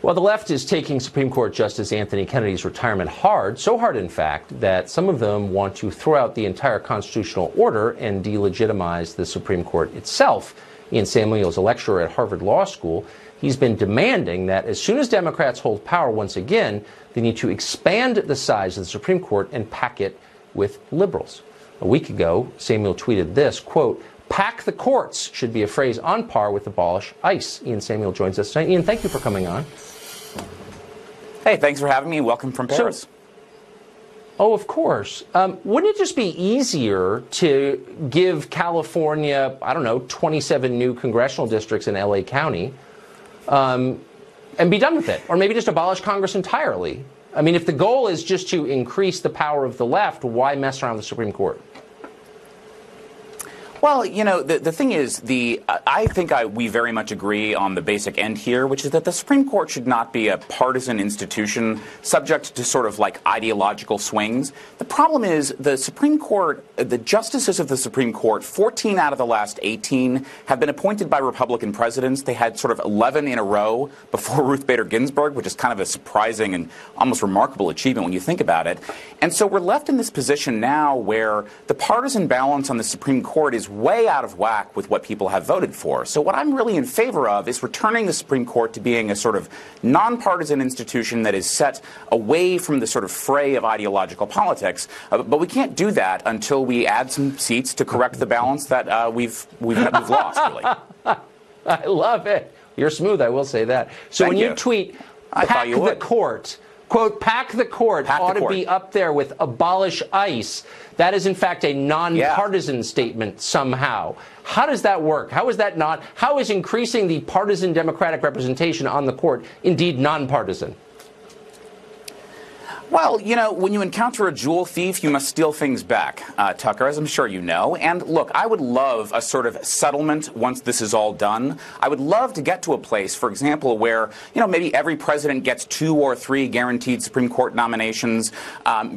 Well, the left is taking Supreme Court Justice Anthony Kennedy's retirement hard, so hard, in fact, that some of them want to throw out the entire constitutional order and delegitimize the Supreme Court itself. Ian Samuel is a lecturer at Harvard Law School. He's been demanding that as soon as Democrats hold power once again, they need to expand the size of the Supreme Court and pack it with liberals. A week ago, Samuel tweeted this, quote, "Pack the courts" should be a phrase on par with abolish ICE. Ian Samuel joins us tonight. Ian, thank you for coming on. Hey, thanks for having me. Welcome from Paris. Of course. Wouldn't it just be easier to give California, 27 new congressional districts in L.A. County and be done with it? Or maybe just abolish Congress entirely? I mean, if the goal is just to increase the power of the left, why mess around with the Supreme Court? Well, the thing is, I think we very much agree on the basic end here, which is that the Supreme Court should not be a partisan institution subject to sort of like ideological swings. The problem is the Supreme Court, the justices of the Supreme Court, 14 out of the last 18 have been appointed by Republican presidents. They had sort of 11 in a row before Ruth Bader Ginsburg, which is kind of a surprising and almost remarkable achievement when you think about it. And so we're left in this position now where the partisan balance on the Supreme Court is way out of whack with what people have voted for. So what I'm really in favor of is returning the Supreme Court to being a sort of nonpartisan institution that is set away from the sort of fray of ideological politics. But we can't do that until we add some seats to correct the balance that we've lost, really. I love it. You're smooth, I will say that. So Thank when you. you tweet, pack the court, quote, pack the court ought to be up there with abolish ICE. That is, in fact, a nonpartisan statement somehow. How does that work? How is that not? How is increasing the partisan Democratic representation on the court indeed nonpartisan? Well, when you encounter a jewel thief, you must steal things back, Tucker, as I'm sure you know. And look, I would love a sort of settlement once this is all done. I would love to get to a place, for example, where, maybe every president gets 2 or 3 guaranteed Supreme Court nominations.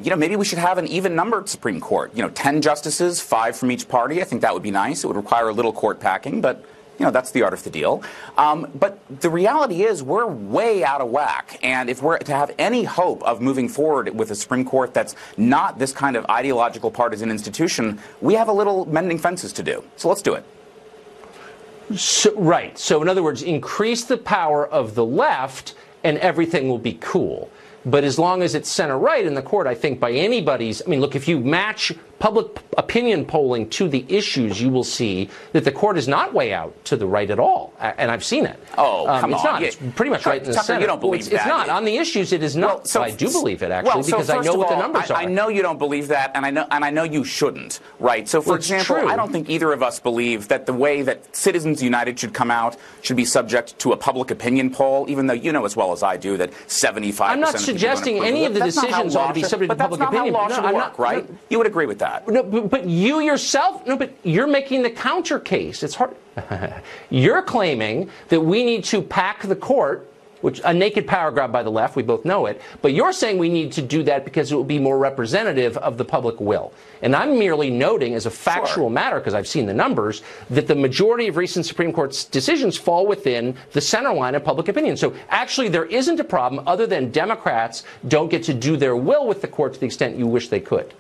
Maybe we should have an even-numbered Supreme Court. 10 justices, 5 from each party. I think that would be nice. It would require a little court packing, but that's the art of the deal. But the reality is we're way out of whack. And if we're to have any hope of moving forward with a Supreme Court that's not this kind of ideological partisan institution, we have a little mending fences to do. So let's do it. Right. So in other words, increase the power of the left and everything will be cool. But as long as it's center-right in the court, I think by anybody's, look, if you match public opinion polling to the issues, you will see that the court is not way out to the right at all. And I've seen it. Oh, come it's on. not. It's pretty much right in the Tucker, center. You don't believe that. It's not. On the issues, it is not. Well, I do believe it, actually, because I know of what all, the numbers are. I know you don't believe that, and I know you shouldn't, right? So, for example, true. I don't think either of us believe that the way that Citizens United should come out should be subject to a public opinion poll, even though you know as well as I do that 75% I'm not suggesting any of the decisions ought to be subject to public opinion. But that's not how law should work, right? You would agree with that. No, but you yourself, but you're making the counter case. It's hard. You're claiming that we need to pack the court, which a naked power grab by the left, we both know it, but you're saying we need to do that because it will be more representative of the public will. And I'm merely noting as a factual matter, because I've seen the numbers, that the majority of recent Supreme Court decisions fall within the center line of public opinion. So actually there isn't a problem other than Democrats don't get to do their will with the court to the extent you wish they could.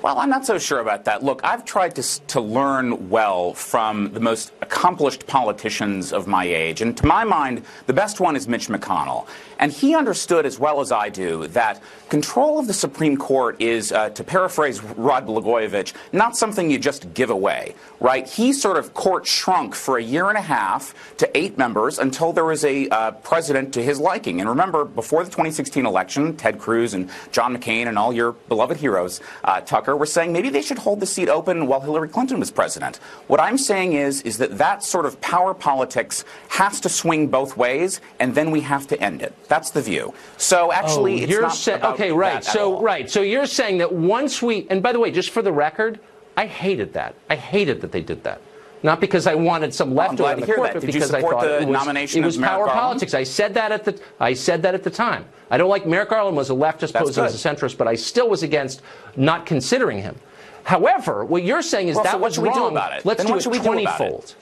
Well, I'm not so sure about that. Look, I've tried to learn well from the most accomplished politicians of my age. And to my mind, the best one is Mitch McConnell. And he understood as well as I do that control of the Supreme Court is, to paraphrase Rod Blagojevich, not something you just give away, right? He sort of court shrunk for a year and a half to 8 members until there was a president to his liking. And remember, before the 2016 election, Ted Cruz and John McCain and all your beloved heroes, Tucker, were saying maybe they should hold the seat open while Hillary Clinton was president. What I'm saying is that sort of power politics has to swing both ways, and then we have to end it. That's the view. So actually, it's not about okay, right. that at all. So you're saying that once we, and by the way, just for the record, I hated that. I hated that they did that. Not because I wanted some leftover on the court, but because I thought it was power politics. I said that at the time. I don't like Merrick Garland was a leftist, posing as a centrist, but I still was against not considering him. However, what you're saying is that was wrong. what should we do about it? Let's do it 20-fold.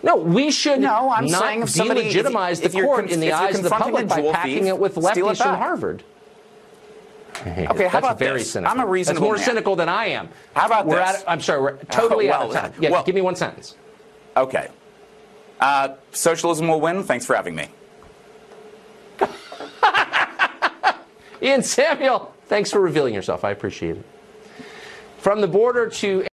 No, we should No, I'm not saying if somebody, delegitimize if the you're court in the eyes of the public by packing it with lefties from Harvard. Okay, how about very this? cynical. I'm a reasonable That's more man. cynical than I am. How about this? I'm sorry, we're totally out of time. Yeah, give me one sentence. Okay. Socialism will win. Thanks for having me. Ian Samuel, thanks for revealing yourself. I appreciate it. From the border to